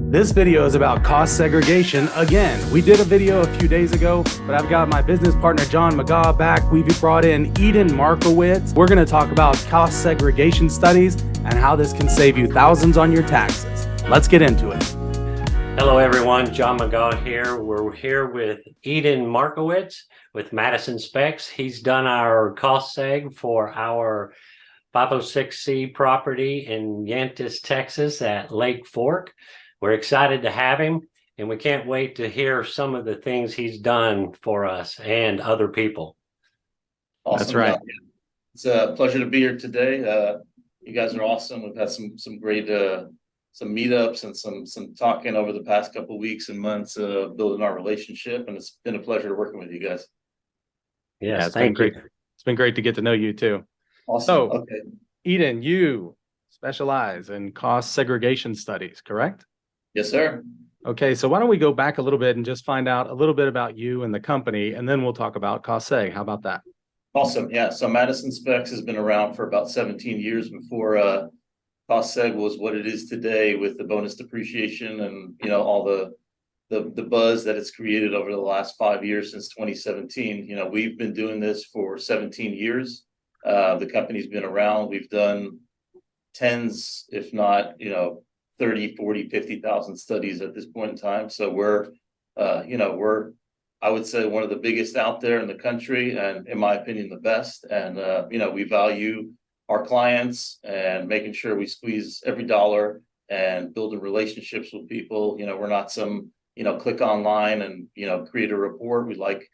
This video is about cost segregation. Again, we did a video a few days ago, but I've got my business partner, John McGaugh, back. We've brought in Markowitz. We're going to talk about cost segregation studies and how this can save you thousands on your taxes. Let's get into it. Hello, everyone. John McGaugh here. We're here with Markowitz with Madison Specs. He's done our cost seg for our 506C property in Yantis, Texas at Lake Fork. We're excited to have him, and we can't wait to hear some of the things he's done for us and other people. Awesome. That's right. It's a pleasure to be here today. You guys are awesome. We've had some great some meetups and some talking over the past couple of weeks and months, building our relationship, and it's been a pleasure working with you guys. Yes, it's been great. It's been great to get to know you too. Awesome. So, okay, Eden, you specialize in cost segregation studies, correct? yes, sir. Okay, so why don't we go back a little bit and just find out a little bit about you and the company, and then we'll talk about cost seg. How about that? Awesome. Yeah. So Madison Specs has been around for about 17 years before Cost Seg was what it is today, with the bonus depreciation and all the buzz that it's created over the last 5 years since 2017. We've been doing this for 17 years. The company's been around. We've done tens, if not 30, 40, 50,000 studies at this point in time. So we're I would say one of the biggest out there in the country, and in my opinion the best. And we value our clients and making sure we squeeze every dollar and building relationships with people. We're not some click online and create a report. We like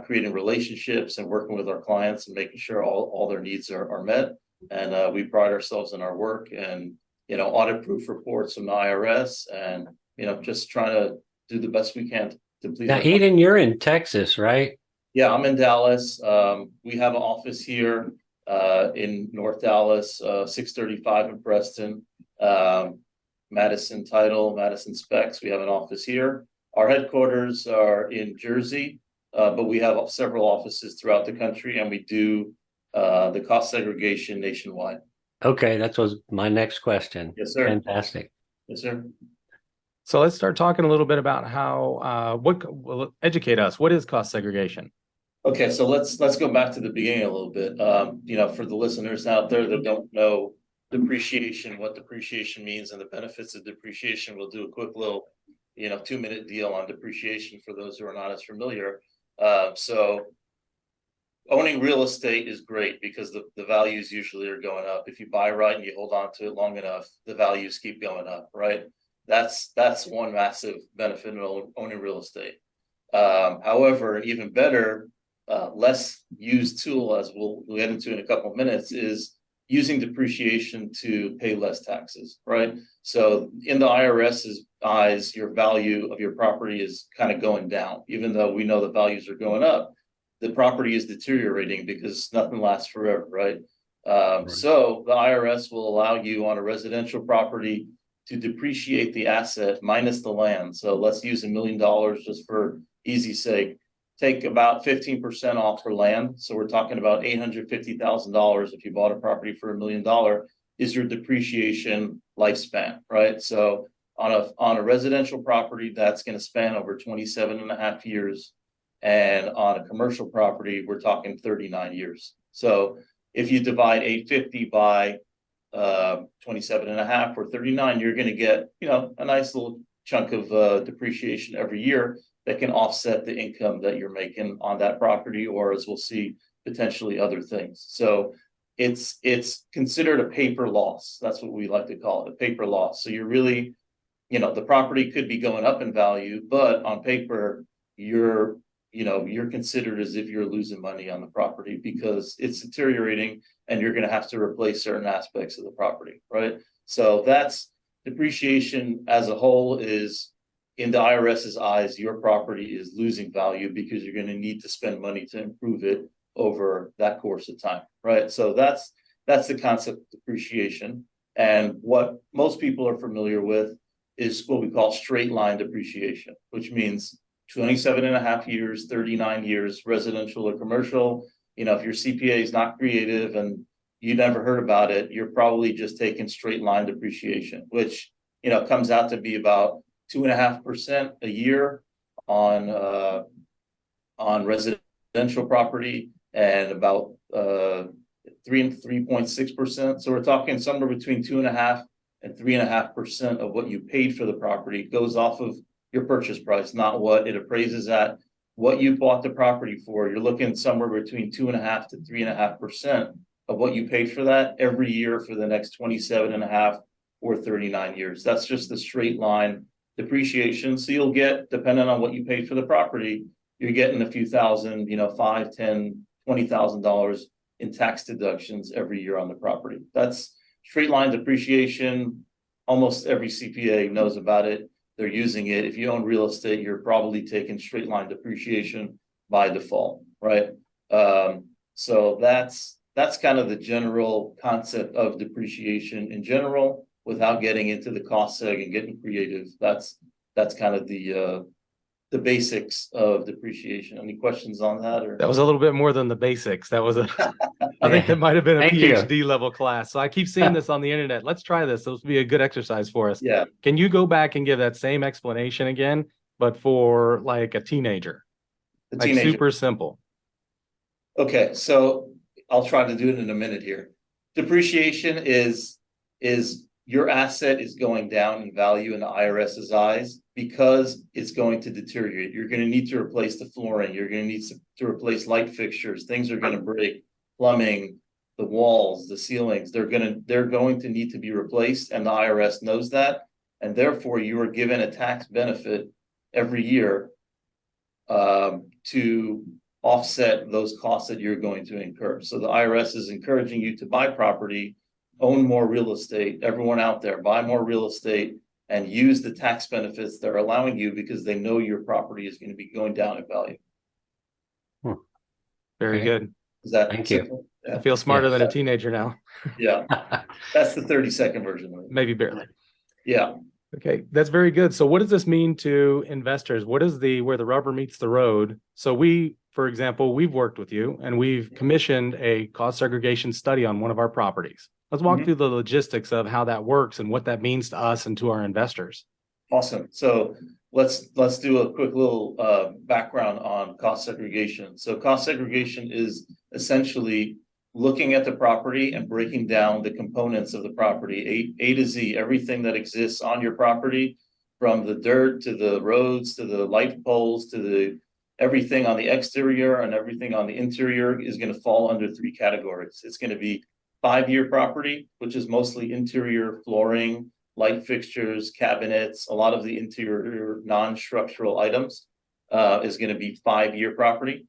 creating relationships and working with our clients and making sure all their needs are met. And we pride ourselves in our work and audit proof reports from the IRS, and just trying to do the best we can to please. Now, Eden, you're in Texas, right? Yeah, I'm in Dallas. We have an office here in North Dallas, 635 in Preston. Madison Title, Madison Specs, we have an office here. Our headquarters are in Jersey, but we have several offices throughout the country, and we do the cost segregation nationwide. Okay, that was my next question. Yes, sir. Fantastic. Yes, sir. So let's start talking a little bit about how educate us. What is cost segregation? Okay, so let's go back to the beginning a little bit. For the listeners out there that don't know depreciation, what depreciation means and the benefits of depreciation, we'll do a quick little 2-minute deal on depreciation for those who are not as familiar. So owning real estate is great because the values usually are going up. If you buy right and you hold on to it long enough, the values keep going up, right? That's one massive benefit of owning real estate. However, even better, less used tool, as we'll get into in a couple of minutes, is using depreciation to pay less taxes, right? So in the IRS's eyes, your value of your property is kind of going down, even though we know the values are going up. The property is deteriorating because nothing lasts forever, right? So the IRS will allow you on a residential property to depreciate the asset minus the land. So let's use $1 million just for easy sake. Take about 15% off for land. So we're talking about $850,000. If you bought a property for $1 million, is your depreciation lifespan, right? So on a residential property, that's going to span over 27.5 years. And on a commercial property, we're talking 39 years. So if you divide 850 by 27.5 or 39, you're going to get, a nice little chunk of depreciation every year that can offset the income that you're making on that property, or as we'll see, potentially other things. So it's considered a paper loss. That's what we like to call it, a paper loss. So you're really, the property could be going up in value, but on paper, you're considered as if you're losing money on the property because it's deteriorating and you're going to have to replace certain aspects of the property, right? So that's depreciation as a whole. Is in the IRS's eyes, your property is losing value because you're going to need to spend money to improve it over that course of time, right? So that's the concept of depreciation. And what most people are familiar with is what we call straight line depreciation, which means 27.5 years, 39 years, residential or commercial. If your CPA is not creative and you never heard about it, you're probably just taking straight line depreciation, which comes out to be about 2.5% a year on residential property, and about 3.6%. So we're talking somewhere between 2.5% and 3.5% of what you paid for the property goes off of your purchase price, not what it appraises at. What you bought the property for, you're looking somewhere between 2.5% to 3.5% of what you paid for that every year for the next 27.5 or 39 years. That's just the straight line depreciation. So you'll get, depending on what you paid for the property, you're getting a few thousand, $5, $10, $20,000 in tax deductions every year on the property. That's straight line depreciation. Almost every CPA knows about it. They're using it. If you own real estate, you're probably taking straight line depreciation by default, right? So that's kind of the general concept of depreciation in general, without getting into the cost seg and getting creative. That's kind of the basics of depreciation. Any questions on that? Or That was a little bit more than the basics. That was I think that might have been a Thank you. PhD level class. So I keep seeing this on the internet. Let's try this. This will be a good exercise for us. Yeah. Can you go back and give that same explanation again, but for like a teenager? The Like teenager. super simple. Okay, so I'll try to do it in a minute here. Depreciation is your asset is going down in value in the IRS's eyes because it's going to deteriorate. You're going to need to replace the flooring. You're going to need to replace light fixtures. Things are going to break. Plumbing, the walls, the ceilings, they're going to need to be replaced, and the IRS knows that, and therefore you are given a tax benefit every year to offset those costs that you're going to incur. So the IRS is encouraging you to buy property, own more real estate. Everyone out there, buy more real estate and use the tax benefits they're allowing you, because they know your property is going to be going down in value. Very Okay. good. Is that Thank you. simple? I Yeah. feel smarter Yeah. than a teenager now. Yeah, that's the 30-second version of it. Maybe barely. Yeah. Okay, that's very good. So what does this mean to investors? What is where the rubber meets the road? So we, for example, we've worked with you and we've commissioned a cost segregation study on one of our properties. Let's walk through the logistics of how that works and what that means to us and to our investors. Awesome. So let's do a quick little background on cost segregation. So cost segregation is essentially looking at the property and breaking down the components of the property, A to Z, everything that exists on your property, from the dirt to the roads to the light poles to the everything on the exterior and everything on the interior is going to fall under three categories. It's going to be 5-year property, which is mostly interior flooring, light fixtures, cabinets, a lot of the interior non-structural items is going to be 5-year property.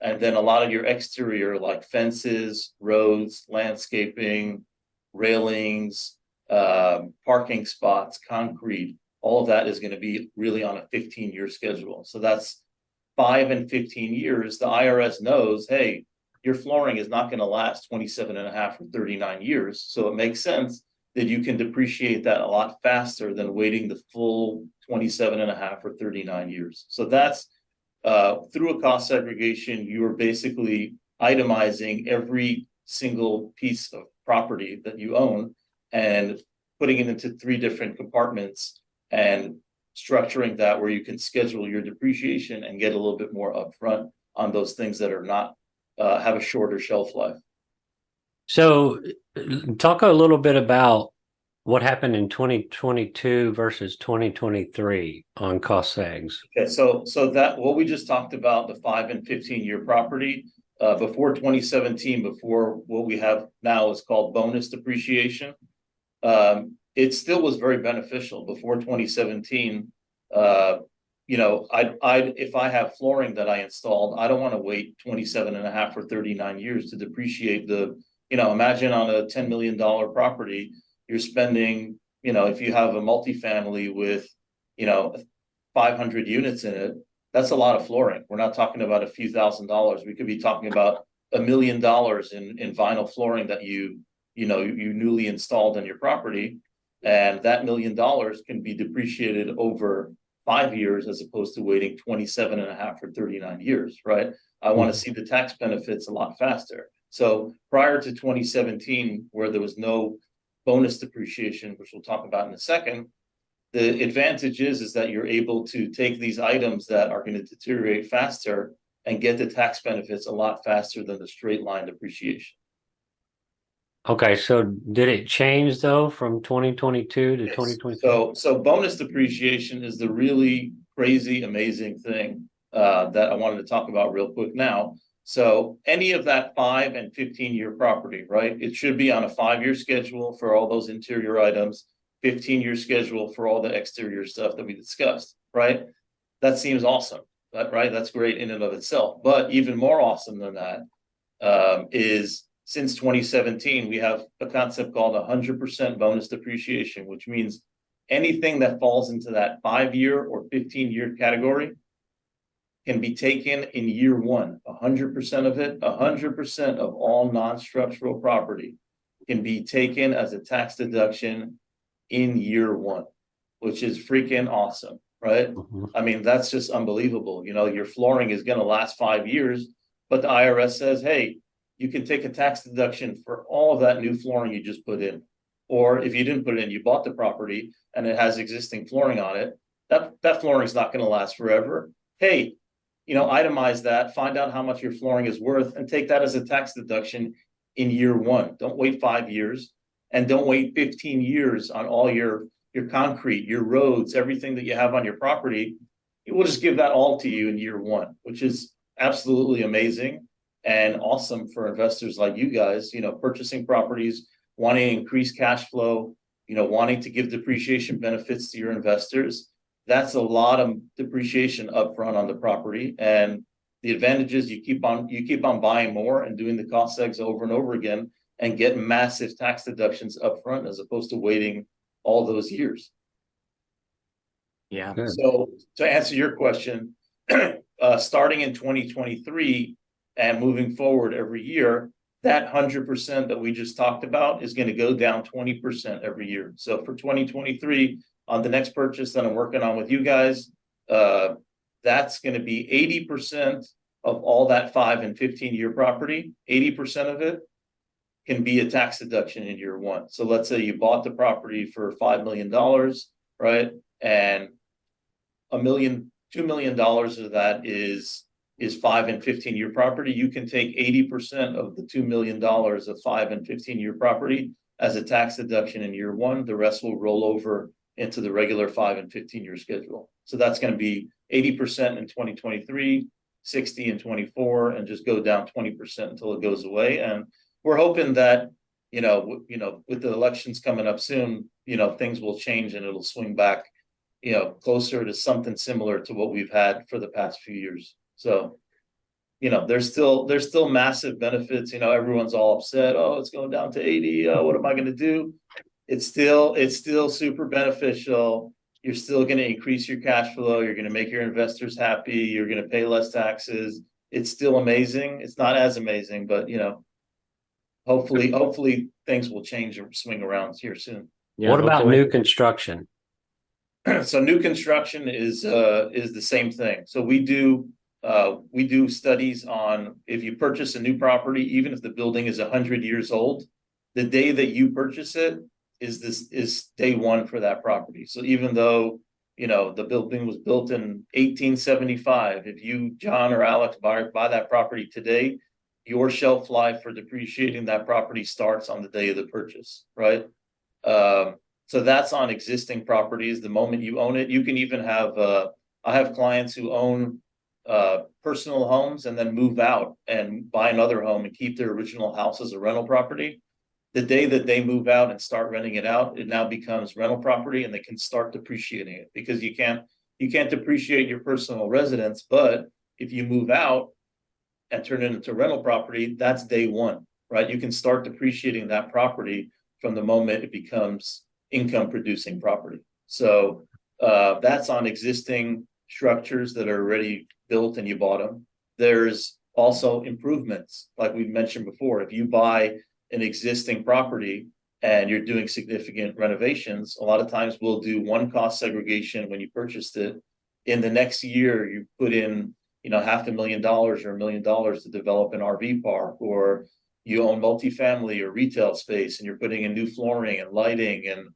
And then a lot of your exterior, like fences, roads, landscaping, railings, parking spots, concrete, all of that is going to be really on a 15-year schedule. So that's 5 and 15 years. The IRS knows, hey, your flooring is not going to last 27.5 or 39 years. So it makes sense that you can depreciate that a lot faster than waiting the full 27.5 or 39 years. So that's through a cost segregation, you are basically itemizing every single piece of property that you own and putting it into 3 different compartments and structuring that where you can schedule your depreciation and get a little bit more upfront on those things that are not have a shorter shelf life. So talk a little bit about what happened in 2022 versus 2023 on cost segs. Okay, so that what we just talked about, the 5 and 15-year property, before 2017, before what we have now is called bonus depreciation, it still was very beneficial. Before 2017, if I have flooring that I installed, I don't want to wait 27.5 or 39 years to depreciate imagine on a $10 million property, you're spending, if you have a multifamily with, 500 units in it, that's a lot of flooring. We're not talking about a few $1,000s. We could be talking about $1 million in vinyl flooring that you newly installed in your property. And that $1 million can be depreciated over 5 years as opposed to waiting 27.5 or 39 years, right? I want to see the tax benefits a lot faster. So prior to 2017, where there was no bonus depreciation, which we'll talk about in a second, The advantage is that you're able to take these items that are going to deteriorate faster and get the tax benefits a lot faster than the straight line depreciation. Okay, so did it change though from 2022 to Yes. 2023? So bonus depreciation is the really crazy, amazing thing that I wanted to talk about real quick now. So any of that 5 and 15-year property, right? It should be on a 5-year schedule for all those interior items, 15-year schedule for all the exterior stuff that we discussed, right? That seems awesome, right? That's great in and of itself. But even more awesome than that is since 2017, we have a concept called 100% bonus depreciation, which means anything that falls into that 5-year or 15-year category can be taken in year one. 100% of it, 100% of all non-structural property can be taken as a tax deduction in year one, which is freaking awesome, right? Mhm. I mean, that's just unbelievable. You know, your flooring is going to last 5 years, but the IRS says, hey, you can take a tax deduction for all of that new flooring you just put in. Or if you didn't put it in, you bought the property and it has existing flooring on it, that flooring is not going to last forever. Hey, you know, itemize that, find out how much your flooring is worth, and take that as a tax deduction in year one. Don't wait 5 years, and don't wait 15 years on all your concrete, your roads, everything that you have on your property. It will just give that all to you in year one, which is absolutely amazing and awesome for investors like you guys, you know, purchasing properties, wanting to increase cash flow, you know, wanting to give depreciation benefits to your investors. That's a lot of depreciation upfront on the property. And the advantage is you keep on buying more and doing the cost segs over and over again and get massive tax deductions upfront as opposed to waiting all those years. Yeah. Good. So to answer your question, starting in 2023 and moving forward every year, that 100% that we just talked about is going to go down 20% every year. So for 2023, on the next purchase that I'm working on with you guys, that's going to be 80% of all that 5 and 15-year property. 80% of it can be a tax deduction in year one. So let's say you bought the property for $5 million, right? And $2 million of that is 5 and 15-year property. You can take 80% of the $2 million of 5 and 15-year property as a tax deduction in year one. The rest will roll over into the regular 5 and 15-year schedule. So that's going to be 80% in 2023, 60 in 24, and just go down 20% until it goes away. And we're hoping that, you know, with the elections coming up soon, you know, things will change and it'll swing back, you know, closer to something similar to what we've had for the past few years. So, you know, there's still massive benefits. You know, everyone's all upset. Oh, it's going down to 80. What am I going to do? It's still super beneficial. You're still going to increase your cash flow. You're going to make your investors happy. You're going to pay less taxes. It's still amazing. It's not as amazing, but you know, hopefully things will change or swing around here soon. Yeah, What about hopefully. new construction? So new construction is the same thing. So we do studies on if you purchase a new property, even if the building is 100 years old, the day that you purchase it is day one for that property. So even though, you know, the building was built in 1875, if you, John or Alex, buy that property today, your shelf life for depreciating that property starts on the day of the purchase, right? So that's on existing properties. The moment you own it, you can even have, I have clients who own personal homes and then move out and buy another home and keep their original house as a rental property. The day that they move out and start renting it out, it now becomes rental property and they can start depreciating it because you can't depreciate your personal residence. But if you move out and turn it into rental property, that's day one, right? You can start depreciating that property from the moment it becomes income producing property. So that's on existing structures that are already built and you bought them. There's also improvements, like we mentioned before. If you buy an existing property and you're doing significant renovations, a lot of times we'll do one cost segregation when you purchased it. In the next year, you put in, you know, $500,000 or $1 million to develop an RV park, or you own multifamily or retail space and you're putting in new flooring and lighting and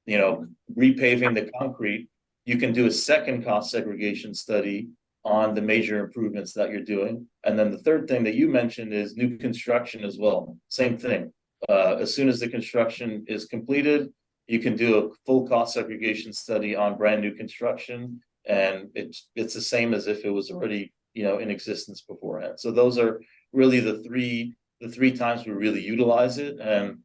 repaving the concrete, you can do a second cost segregation study on the major improvements that you're doing. And then the third thing that you mentioned is new construction as well. Same thing. As soon as the construction is completed, you can do a full cost segregation study on brand new construction, and it's the same as if it was already in existence beforehand. So those are really the three times we really utilize it. And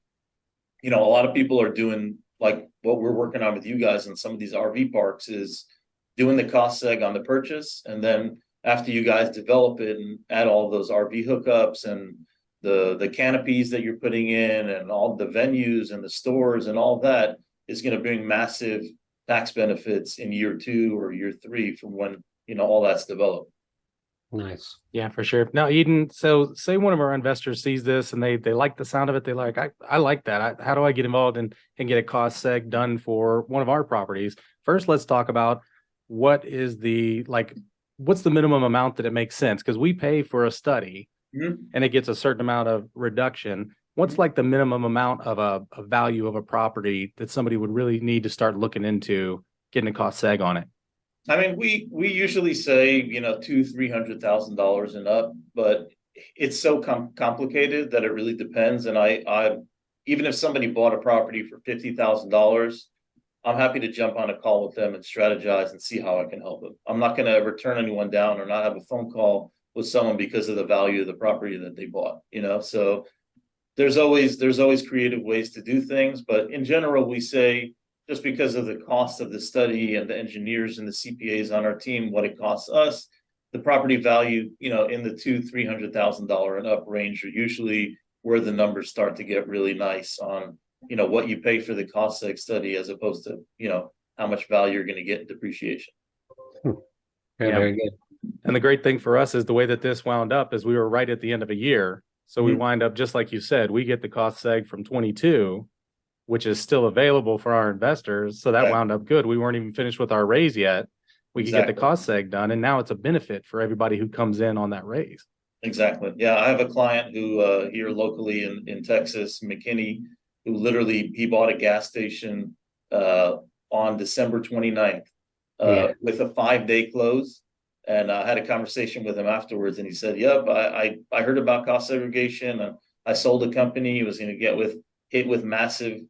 a lot of people are doing like what we're working on with you guys in some of these RV parks is doing the cost seg on the purchase, and then after you guys develop it and add all those RV hookups and the canopies that you're putting in and all the venues and the stores and all that is going to bring massive tax benefits in year 2 or year 3 from when all that's developed. Nice. Yeah, for sure. Now, Eden, so say one of our investors sees this and they like the sound of it. They like, I like that. How do I get involved and get a cost seg done for one of our properties? First, let's talk about what's the minimum amount that it makes sense? Because we pay for a study and it gets a certain amount of reduction. What's like the minimum amount of a value of a property that somebody would really need to start looking into getting a cost seg on it? I mean, we usually say, $200,000-$300,000 and up, but it's so complicated that it really depends. And I even if somebody bought a property for $50,000, I'm happy to jump on a call with them and strategize and see how I can help them. I'm not going to ever turn anyone down or not have a phone call with someone because of the value of the property that they bought, So there's always creative ways to do things, but in general, we say, just because of the cost of the study and the engineers and the CPAs on our team, what it costs us, the property value, in the $200,000-$300,000 and up range are usually where the numbers start to get really nice on, what you pay for the cost seg study as opposed to, how much value you're going to get in depreciation. Very good. And the great thing for us is the way that this wound up is we were right at the end of a year. So we wind up, just like you said, we get the cost seg from 22, which is still available for our investors. So that wound up good. We weren't even finished with our raise yet. We could get the cost seg done. And now it's a benefit for everybody who comes in on that raise. Exactly. Yeah. I have a client who here locally in Texas, McKinney, who literally he bought a gas station on December 29th with a 5-day close. And I had a conversation with him afterwards, and he said, "Yep, I heard about cost segregation, and I sold a company. He was going to get hit with massive,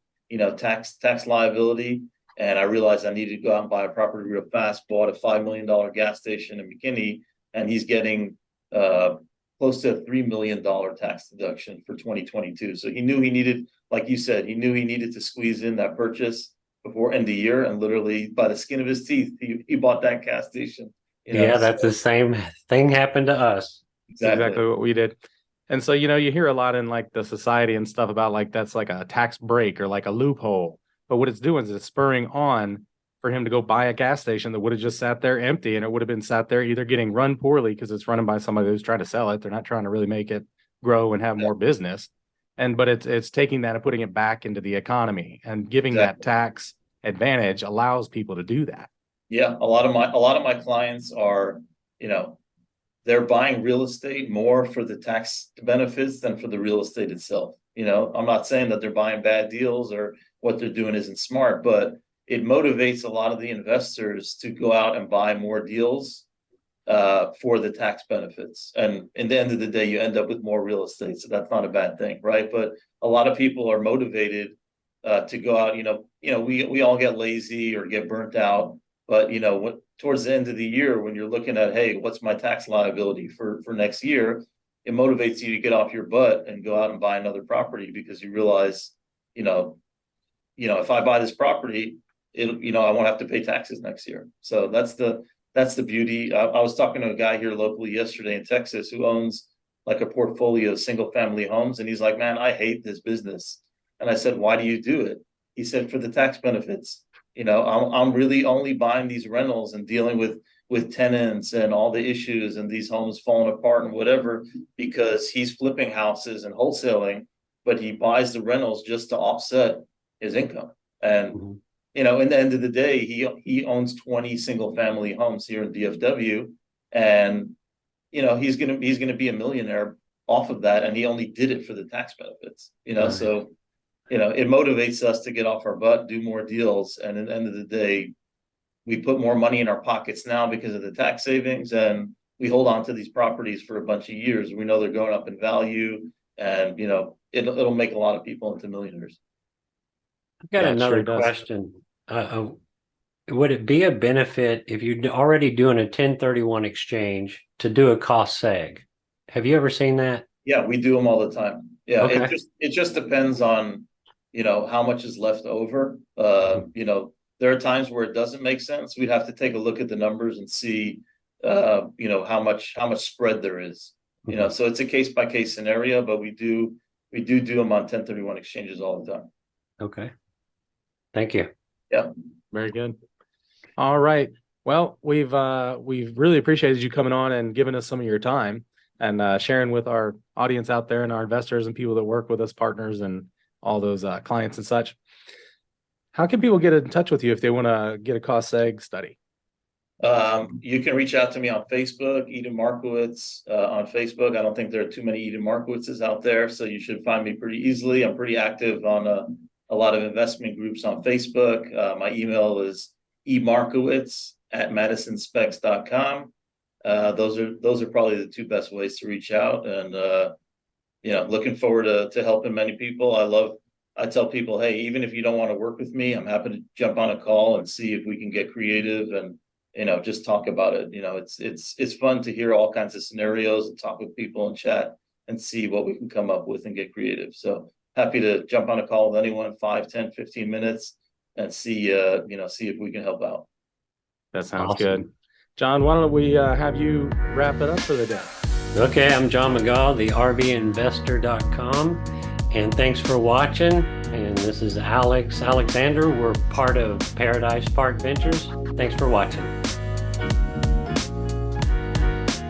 tax liability, and I realized I needed to go out and buy a property real fast. Bought a $5 million gas station in McKinney, and he's getting close to a $3 million tax deduction for 2022. So he knew he needed, like you said, to squeeze in that purchase before end of the year, and literally by the skin of his teeth, he bought that gas station." That's the same thing happened to us. Exactly what we did. And so, you hear a lot in like the society and stuff about like that's like a tax break or like a loophole. But what it's doing is it's spurring on for him to go buy a gas station that would have just sat there empty, and it would have been sat there either getting run poorly because it's running by somebody who's trying to sell it. They're not trying to really make it grow and have more business. But it's taking that and putting it back into the economy, and giving that tax advantage allows people to do that. Yeah, a lot of my clients are, they're buying real estate more for the tax benefits than for the real estate itself. I'm not saying that they're buying bad deals or what they're doing isn't smart, but it motivates a lot of the investors to go out and buy more deals for the tax benefits. And in the end of the day, you end up with more real estate. So that's not a bad thing, right? But a lot of people are motivated to go out, we all get lazy or get burnt out. But towards the end of the year, when you're looking at, hey, what's my tax liability for next year, it motivates you to get off your butt and go out and buy another property, because you realize, if I buy this property, I won't have to pay taxes next year. So that's the beauty. I was talking to a guy here locally yesterday in Texas who owns like a portfolio of single family homes, and he's like, "Man, I hate this business." And I said, "Why do you do it?" He said, "For the tax benefits. I'm really only buying these rentals and dealing with tenants and all the issues and these homes falling apart and whatever, because he's flipping houses and wholesaling, but he buys the rentals just to offset his income." And in the end of the day, he owns 20 single family homes here in DFW, and he's gonna be a millionaire off of that, and he only did it for the tax benefits. So it motivates us to get off our butt, do more deals. And at the end of the day, we put more money in our pockets now because of the tax savings, and we hold on to these properties for a bunch of years. We know they're going up in value, and it'll make a lot of people into millionaires. I've got Yeah, it another sure does. question. Would it be a benefit if you're already doing a 1031 exchange to do a cost seg? Have you ever seen that? Yeah, we do them all the time. Yeah, Okay. it just depends on how much is left over. There are times where it doesn't make sense. We'd have to take a look at the numbers and see how much spread there is. So it's a case by case scenario, but we do them on 1031 exchanges all the time. Okay. Thank you. Yeah. Very good. All right. Well, we've really appreciated you coming on and giving us some of your time and sharing with our audience out there and our investors and people that work with us, partners and all those clients and such. How can people get in touch with you if they want to get a cost seg study? You can reach out to me on Facebook, Eden Markowitz on Facebook. I don't think there are too many Eden Markowitzes out there, so you should find me pretty easily. I'm pretty active on a lot of investment groups on Facebook. My email is emarkowitz@madisonspecs.com. Those are probably the two best ways to reach out, and looking forward to helping many people. I tell people, hey, even if you don't want to work with me, I'm happy to jump on a call and see if we can get creative and just talk about it. It's fun to hear all kinds of scenarios and talk with people and chat and see what we can come up with and get creative. So happy to jump on a call with anyone, 5, 10, 15 minutes and see if we can help out. That sounds Awesome. good. John, why don't we have you wrap it up for the day? Okay, I'm John McGaugh, the RVinvestor.com, and thanks for watching. And this is Alexander. We're part of Paradise Park Ventures. Thanks for watching.